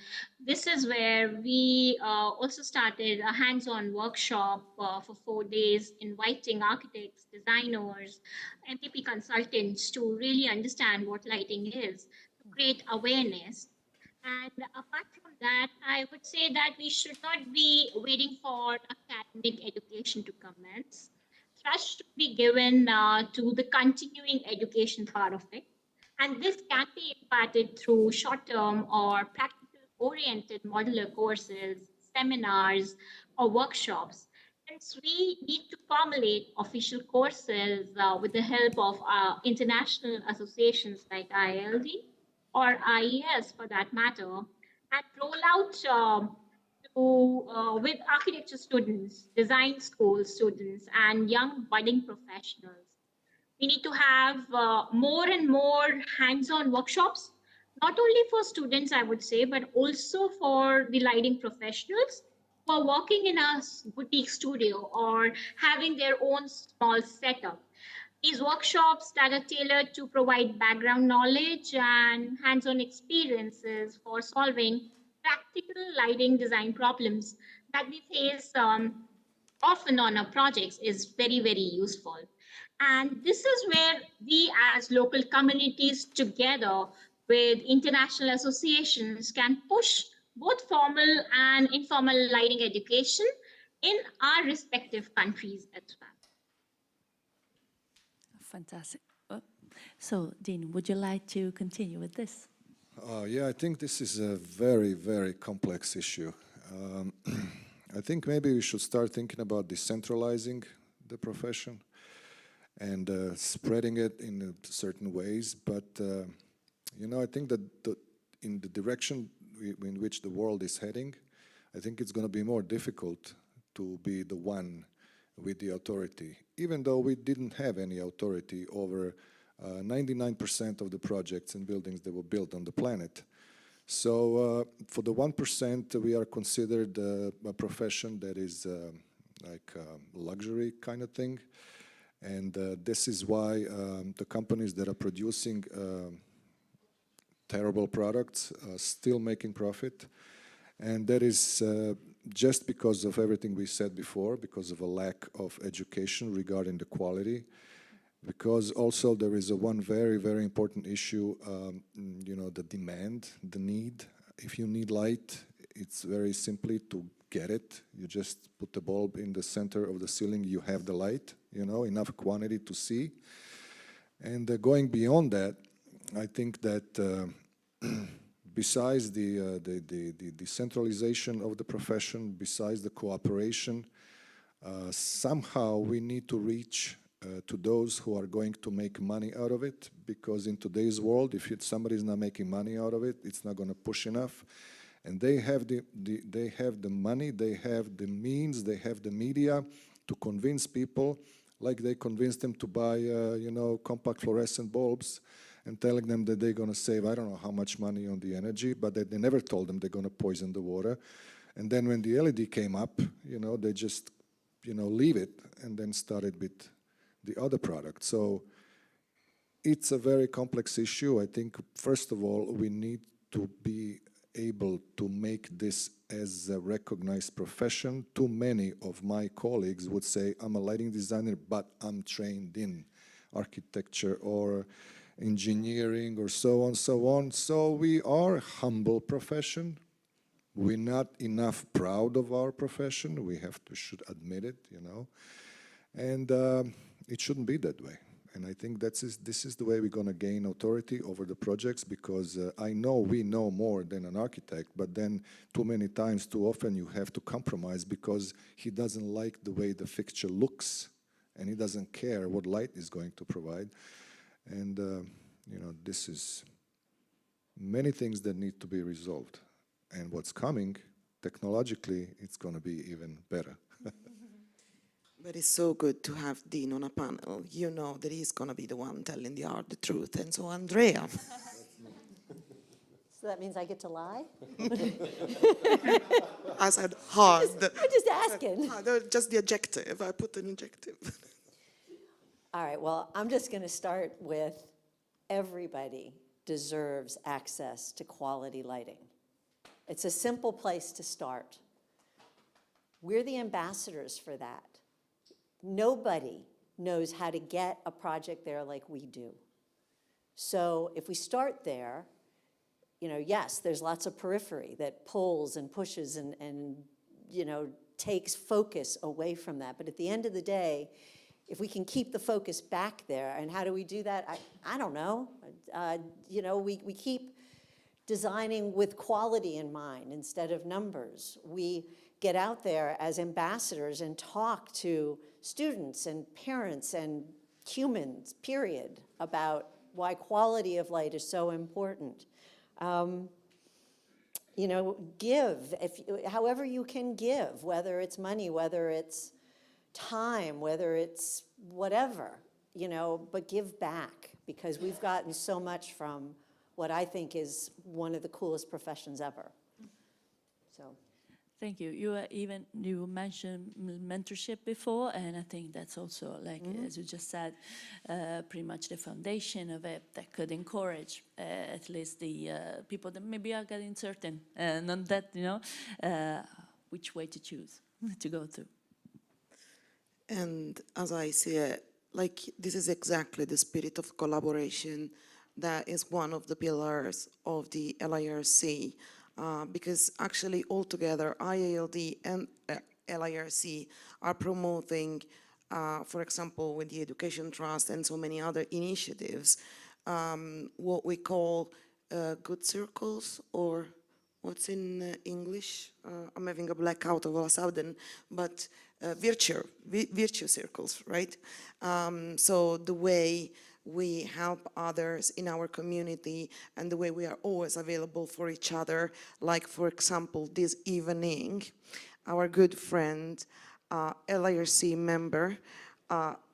this is where we also started a hands-on workshop for 4 days, inviting architects, designers, MEP consultants to really understand what lighting is, to create awareness. And apart from that, I would say that we should not be waiting for academic education to commence. Thrust should be given to the continuing education part of it. And this can be imparted through short-term or practical-oriented modular courses, seminars, or workshops. Hence, we need to formulate official courses with the help of international associations like IALD, or IES for that matter, and roll out with architecture students, design school students, and young budding professionals. We need to have more and more hands-on workshops, not only for students, I would say, but also for the lighting professionals who are working in a boutique studio or having their own small setup. These workshops that are tailored to provide background knowledge and hands-on experiences for solving practical lighting design problems that we face often on our projects is very, very useful. And this is where we as local communities together with international associations can push both formal and informal lighting education in our respective countries as well. Fantastic. So, Dean, would you like to continue with this? Yeah, I think this is a very, very complex issue. I think maybe we should start thinking about decentralizing the profession and spreading it in certain ways. But, you know, I think that in the direction in which the world is heading, I think it's going to be more difficult to be the one with the authority, even though we didn't have any authority over 99% of the projects and buildings that were built on the planet. So for the 1%, we are considered a profession that is like luxury kind of thing. And this is why the companies that are producing terrible products are still making profit. And that is just because of everything we said before, because of a lack of education regarding the quality. Because also there is one very, very important issue, you know, the demand, the need. If you need light, it's very simply to get it. You just put the bulb in the center of the ceiling, you have the light, you know, enough quantity to see. And going beyond that, I think that besides the decentralization of the profession, besides the cooperation, somehow we need to reach to those who are going to make money out of it, because in today's world, if somebody is not making money out of it, it's not going to push enough. And they have they have the money, they have the means, they have the media to convince people, like they convinced them to buy, you know, compact fluorescent bulbs, and telling them that they're going to save, I don't know how much money on the energy, but they never told them they're going to poison the water. And then when the LED came up, you know, they just, you know, leave it and then started with the other product. So it's a very complex issue. I think, first of all, we need to be able to make this as a recognized profession. Too many of my colleagues would say, I'm a lighting designer, but I'm trained in architecture or engineering or so on, so on. So we are a humble profession. We're not enough proud of our profession. We should admit it, you know. And it shouldn't be that way. And I think this is the way we're going to gain authority over the projects, because I know we know more than an architect, but then too many times, too often, you have to compromise because he doesn't like the way the fixture looks, and he doesn't care what light is going to provide. And, you know, this is many things that need to be resolved. And what's coming, technologically, it's going to be even better. But it's so good to have Dean on a panel. You know that he's going to be the one telling the hard truth. And so, Andrea. So that means I get to lie? I said hard. I'm just asking. Just the adjective. I put an adjective. All right, well, I'm just going to start with everybody deserves access to quality lighting. It's a simple place to start. We're the ambassadors for that. Nobody knows how to get a project there like we do. So if we start there, you know, yes, there's lots of periphery that pulls and pushes and you know, takes focus away from that. But at the end of the day, if we can keep the focus back there, and how do we do that? I don't know. You know, we keep designing with quality in mind instead of numbers. We get out there as ambassadors and talk to students and parents and humans, period, about why quality of light is so important. You know, give, however you can give, whether it's money, whether it's time, whether it's whatever, you know, but give back, because we've gotten so much from what I think is one of the coolest professions ever. So. Thank you. You mentioned mentorship before, and I think that's also, like, as you just said, pretty much the foundation of it that could encourage at least the people that maybe are getting certain, not that, you know, which way to choose to go to. And as I see it, like, this is exactly the spirit of collaboration that is one of the pillars of the LIRC. Because actually altogether IALD and LIRC are promoting, for example, with the Education Trust and so many other initiatives, what we call good circles, or what's in English? I'm having a blackout all of a sudden, but virtue circles, right? So the way we help others in our community and the way we are always available for each other. Like, for example, this evening, our good friend, LIRC member,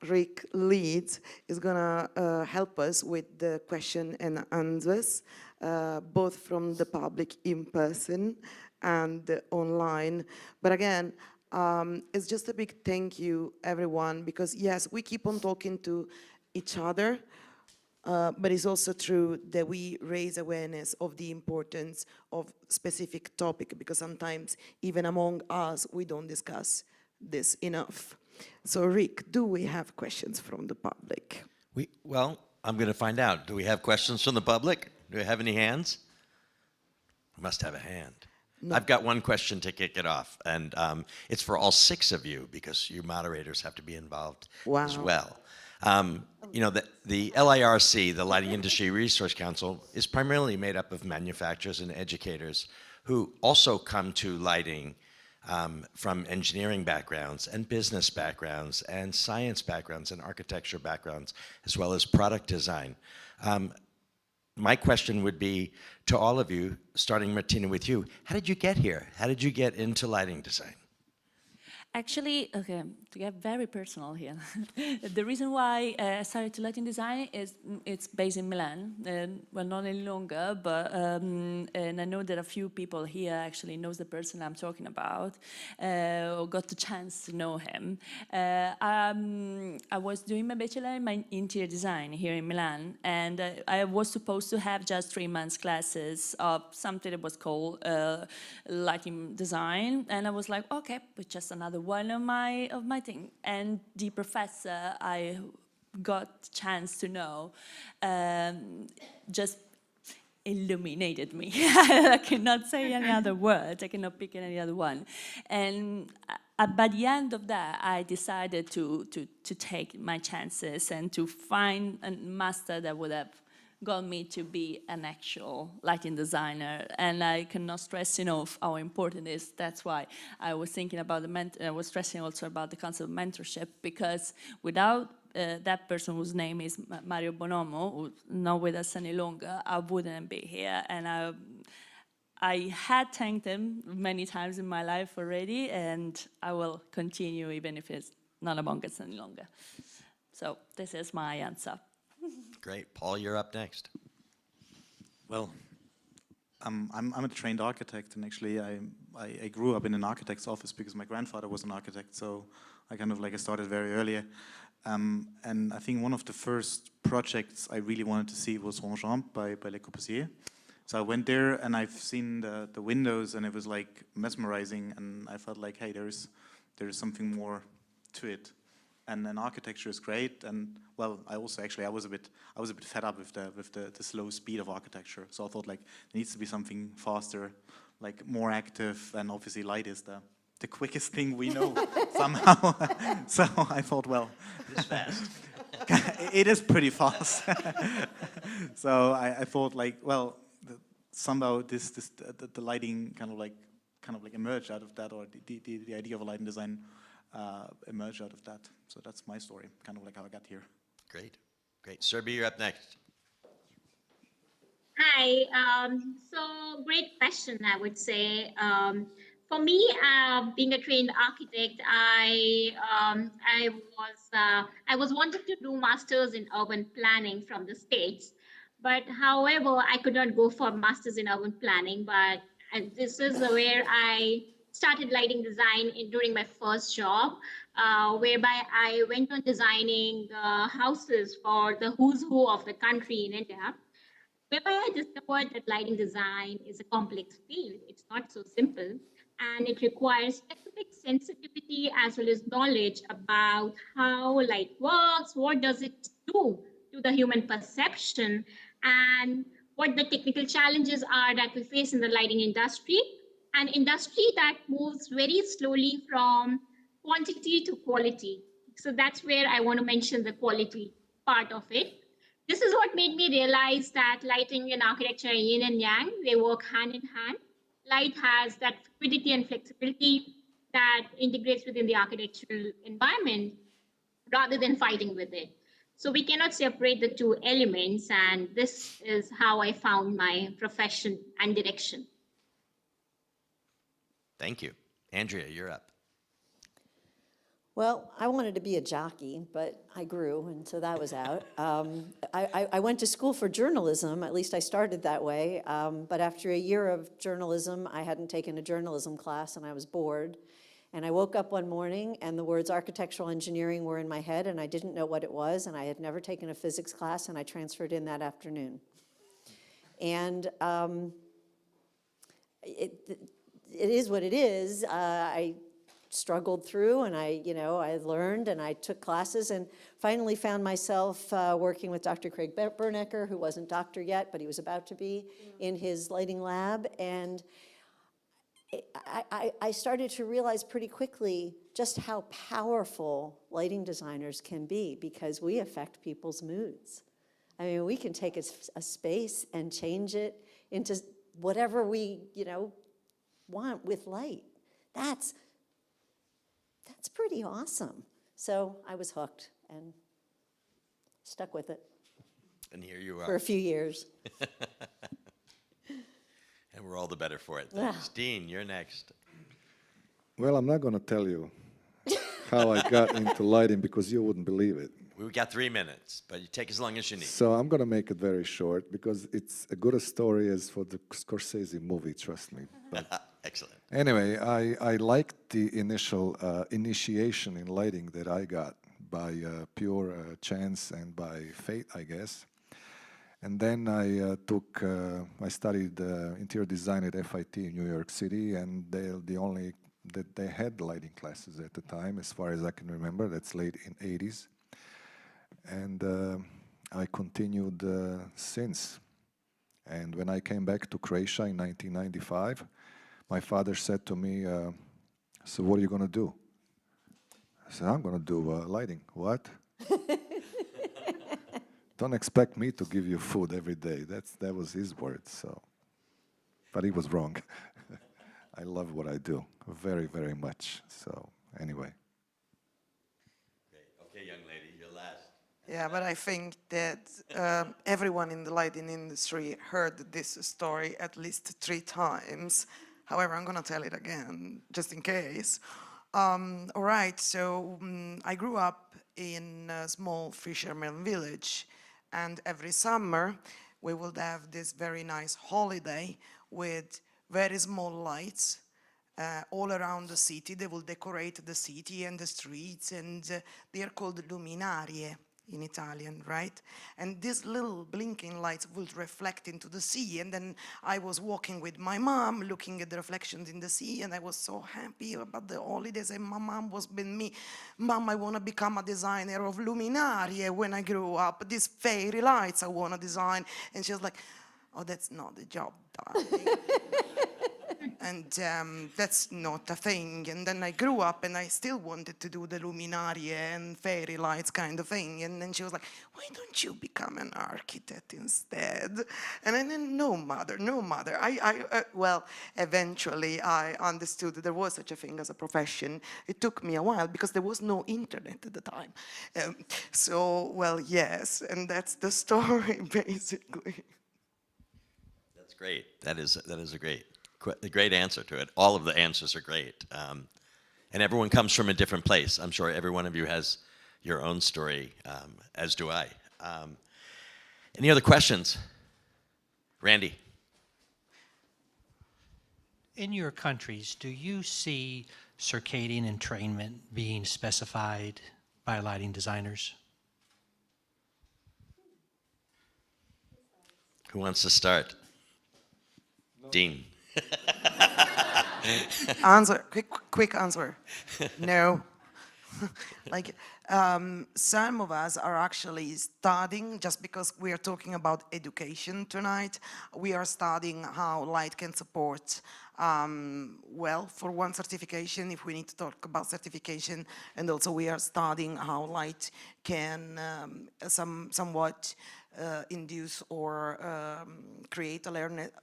Rick Leeds, is gonna help us with the question and answers, both from the public in person and online. But again, It's just a big thank you, everyone, because yes, we keep on talking to each other, but it's also true that we raise awareness of the importance of specific topic, because sometimes even among us, we don't discuss this enough. So Rick, do we have questions from the public? Well, I'm going to find out. Do we have questions from the public? Do we have any hands? We must have a hand. No. I've got one question to kick it off, and it's for all 6 of you, because you moderators have to be involved as well. You know, the LIRC, the Lighting Industry Resource Council, is primarily made up of manufacturers and educators who also come to lighting from engineering backgrounds and business backgrounds and science backgrounds and architecture backgrounds, as well as product design. My question would be to all of you, starting Martina with you, how did you get here? How did you get into lighting design? Actually, okay, to get very personal here, the reason why I started lighting design is it's based in Milan, well, not any longer, but and I know that a few people here actually knows the person I'm talking about, or got the chance to know him. I was doing my bachelor in interior design here in Milan, and I was supposed to have just 3 months classes of something that was called lighting design, and I was like, okay, but just another one of my thing. And the professor I got chance to know just illuminated me. I cannot say any other word. I cannot pick any other one. And by the end of that, I decided to take my chances and to find a master that would have got me to be an actual lighting designer, and I cannot stress enough how important it is. That's why I was thinking about I was stressing also about the concept of mentorship, because without that person whose name is Mario Bonomo, who's not with us any longer, I wouldn't be here. And I had thanked him many times in my life already, and I will continue even if it's not among us any longer. So this is my answer. Great. Paul, you're up next. Well, I'm a trained architect, and actually I grew up in an architect's office because my grandfather was an architect, so I kind of I started very early. And I think one of the first projects I really wanted to see was Hartranft by Le Corbusier. So I went there and I've seen the windows, and it was like mesmerizing, and I felt like, hey, there is something more to it. And then architecture is great, and well, I was a bit fed up with the slow speed of architecture. So I thought like there needs to be something faster, like more active, and obviously light is the quickest thing we know somehow. So I thought, well, it's fast. It is pretty fast. So I thought like, well, somehow the lighting kind of like emerged out of that, or the idea of a lighting design emerged out of that. So that's my story, kind of like how I got here. Great. Surbhi, you're up next. Hi. So great question, I would say. For me, being a trained architect, I was wanting to do masters in urban planning from the States, but however, I could not go for masters in urban planning. And this is where I started lighting design during my first job, whereby I went on designing houses for the who's who of the country in India, whereby I discovered that lighting design is a complex field. It's not so simple, and it requires specific sensitivity as well as knowledge about how light works, what does it do to the human perception, and what the technical challenges are that we face in the lighting industry. An industry that moves very slowly from quantity to quality. So that's where I want to mention the quality part of it. This is what made me realize that lighting and architecture are yin and yang. They work hand in hand. Light has that fluidity and flexibility that integrates within the architectural environment rather than fighting with it. So we cannot separate the two elements, and this is how I found my profession and direction. Thank you. Andrea, you're up. Well, I wanted to be a jockey, but I grew, and so that was out. I went to school for journalism, at least I started that way, but after a year of journalism, I hadn't taken a journalism class, and I was bored. And I woke up one morning and the words architectural engineering were in my head and I didn't know what it was, and I had never taken a physics class, and I transferred in that afternoon. And it is what it is. I struggled through, and I learned, and I took classes, and finally found myself working with Dr. Craig Bernecker, who wasn't doctor yet, but he was about to be, in his lighting lab. And I started to realize pretty quickly just how powerful lighting designers can be, because we affect people's moods. I mean, we can take a space and change it into whatever we, want with light. That's pretty awesome. So I was hooked and stuck with it. And here you are. For a few years. And we're all the better for it. Thanks. Dean, you're next. Well, I'm not going to tell you how I got into lighting because you wouldn't believe it. We've got 3 minutes, but you take as long as you need. So I'm going to make it very short because it's a good a story as for the Scorsese movie, trust me. But excellent. anyway, I liked the initial initiation in lighting that I got by pure chance and by fate, I guess. And then I studied interior design at FIT in New York City, and they had lighting classes at the time, as far as I can remember. That's late in '80s. And I continued since. And when I came back to Croatia in 1995, my father said to me, so what are you going to do? I said, I'm going to do lighting. What? Don't expect me to give you food every day. That was his words. So, but he was wrong. I love what I do very, very much. So anyway. Okay, young lady, you're last. Yeah, but I think that everyone in the lighting industry heard this story at least 3 times. However, I'm going to tell it again, just in case. All right, so I grew up in a small fisherman village, and every summer we would have this very nice holiday with very small lights all around the city. They will decorate the city and the streets, and they are called luminarie in Italian, right? And these little blinking lights would reflect into the sea, and then I was walking with my mom looking at the reflections in the sea, and I was so happy about the holidays, and my mom was with me, Mom, I want to become a designer of luminarie when I grow up, these fairy lights I want to design. And she was like, oh, that's not the job, darling. And that's not a thing. And then I grew up and I still wanted to do the luminarie and fairy lights kind of thing. And then she was like, why don't you become an architect instead? And I said, no, mother, no, mother. Well, eventually I understood that there was such a thing as a profession. It took me a while because there was no internet at the time. So, well, yes, and that's the story, basically. That's great. That is a great answer to it. All of the answers are great. And everyone comes from a different place. I'm sure every one of you has your own story, as do I. Any other questions? Randy. In your countries, do you see circadian entrainment being specified by lighting designers? Who wants to start? No. Dean. Answer, quick answer. No. Like, some of us are actually studying, just because we are talking about education tonight, we are studying how light can support, well, for one certification, if we need to talk about certification, and also we are studying how light can somewhat induce or create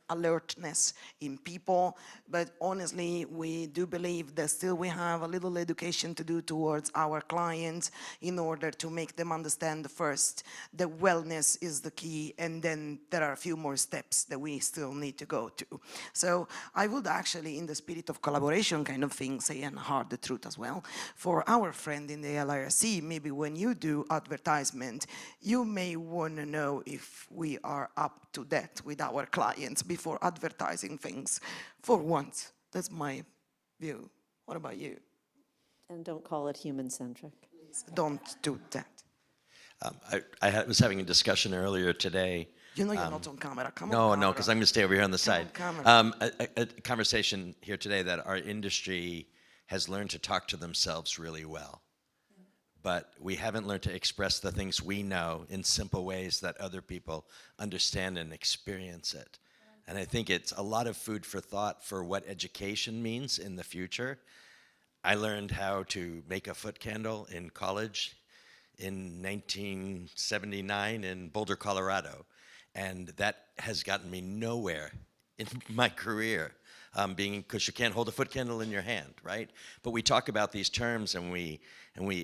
alertness in people. But honestly, we do believe that still we have a little education to do towards our clients in order to make them understand first that wellness is the key, and then there are a few more steps that we still need to go to. So I would actually, in the spirit of collaboration kind of thing, say and hard the truth as well. For our friend in the LIRC, maybe when you do advertisement, you may want to know if we are up to that with our clients before advertising things. For once, that's my view. What about you? And don't call it human-centric. Don't do that. Was having a discussion earlier today. You know you're not on camera. Come No, on, no, because I'm going to stay over here on the side. camera. A conversation here today that our industry has learned to talk to themselves really well. But we haven't learned to express the things we know in simple ways that other people understand and experience it. And I think it's a lot of food for thought for what education means in the future. I learned how to make a foot candle in college in 1979 in Boulder, Colorado. And that has gotten me nowhere in my career, because you can't hold a foot candle in your hand, right? But we talk about these terms and we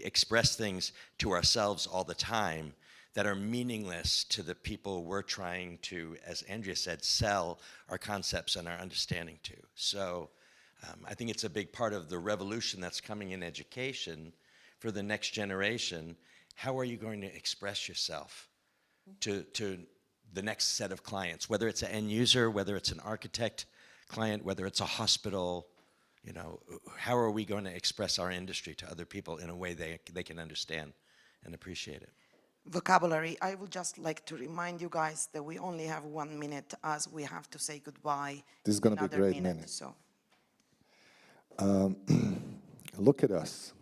express things to ourselves all the time that are meaningless to the people we're trying to, as Andrea said, sell our concepts and our understanding to. So I think it's a big part of the revolution that's coming in education for the next generation. How are you going to express yourself to the next set of clients, whether it's an end user, whether it's an architect client, whether it's a hospital, you know, how are we going to express our industry to other people in a way they can understand and appreciate it? Vocabulary. I would just like to remind you guys that we only have 1 minute as we have to say goodbye. This is going to be a great minute. So. Look at us.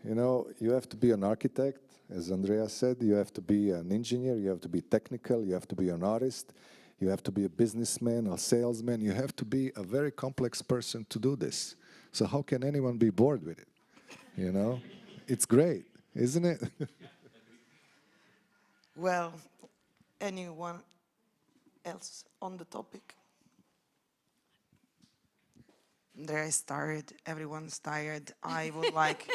You know, you have to be an architect, as Andrea said, you have to be an engineer, you have to be technical, you have to be an artist, you have to be a businessman, a salesman, you have to be a very complex person to do this. So how can anyone be bored with it? You know, it's great, isn't it? Well, anyone else on the topic? Andrea is tired, everyone's tired. I would like...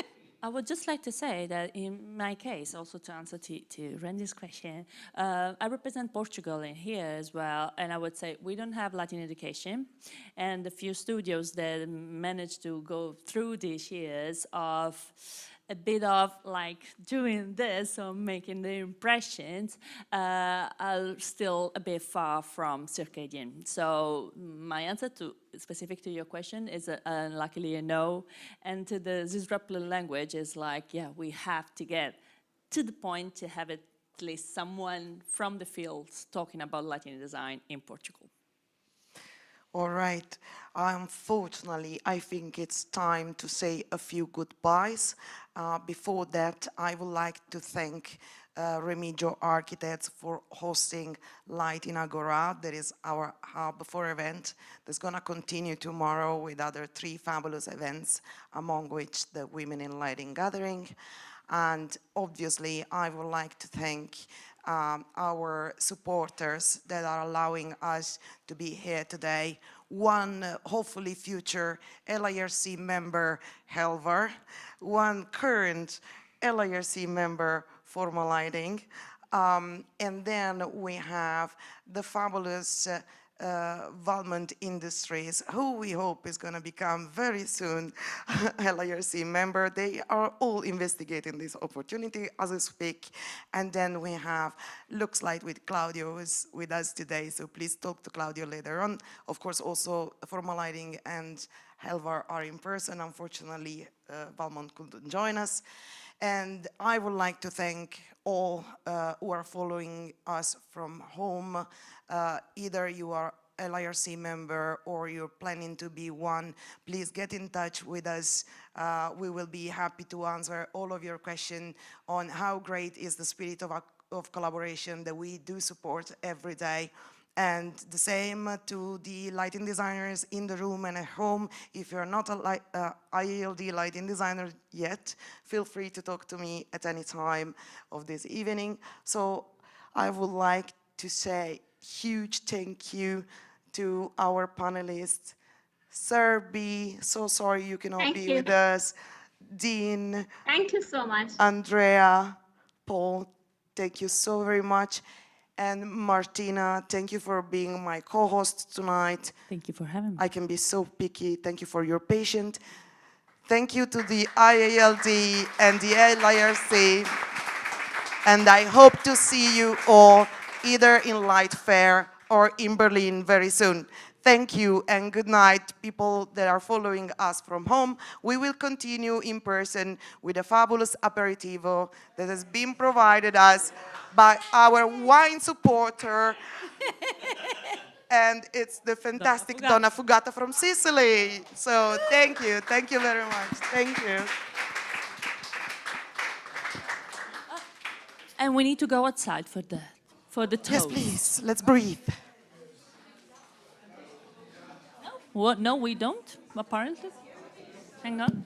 I would just like to say that in my case, also to answer to Randy's question, I represent Portugal in here as well, and I would say we don't have Latin education, and the few studios that managed to go through these years of a bit of like doing this or making the impressions are still a bit far from circadian. So my answer to specific to your question is luckily a no. And to the disruptive language is like, yeah, we have to get to the point to have at least someone from the field talking about lighting design in Portugal. All right. Unfortunately, I think it's time to say a few goodbyes. Before that, I would like to thank Remigio Architects for hosting Light'in Agora. That is our hub for event. That's going to continue tomorrow with other 3 fabulous events, among which the Women in Lighting Gathering. And obviously, I would like to thank our supporters that are allowing us to be here today. One hopefully future LIRC member, Helvar. One current LIRC member, formalighting. And then we have the fabulous Valmont Industries, who we hope is going to become very soon LIRC member. They are all investigating this opportunity as we speak. And then we have Lux Light with Claudio, who's with us today, so please talk to Claudio later on. Of course, also formalighting and Helvar are in person. Unfortunately, Valmont couldn't join us. And I would like to thank all who are following us from home. Either you are a LIRC member or you're planning to be one, please get in touch with us. We will be happy to answer all of your questions on how great is the spirit of collaboration that we do support every day. And the same to the lighting designers in the room and at home. If you're not a IALD lighting designer yet, feel free to talk to me at any time of this evening. So I would like to say huge thank you to our panelists. Surbhi, so sorry you cannot be with us. Dean. Thank you so much. Andrea, Paul, thank you so very much. And Martina, thank you for being my co-host tonight. Thank you for having me. I can be so picky. Thank you for your patience. Thank you to the IALD and the LIRC. And I hope to see you all either in Light Fair or in Berlin very soon. thank you and good night, people that are following us from home. We will continue in person with a fabulous aperitivo that has been provided us by our wine supporter. And it's the fantastic Donna Fugata from Sicily. So thank you very much, thank you. And we need to go outside for the toast. Yes, please, let's breathe. What? No, we don't, apparently. Hang on.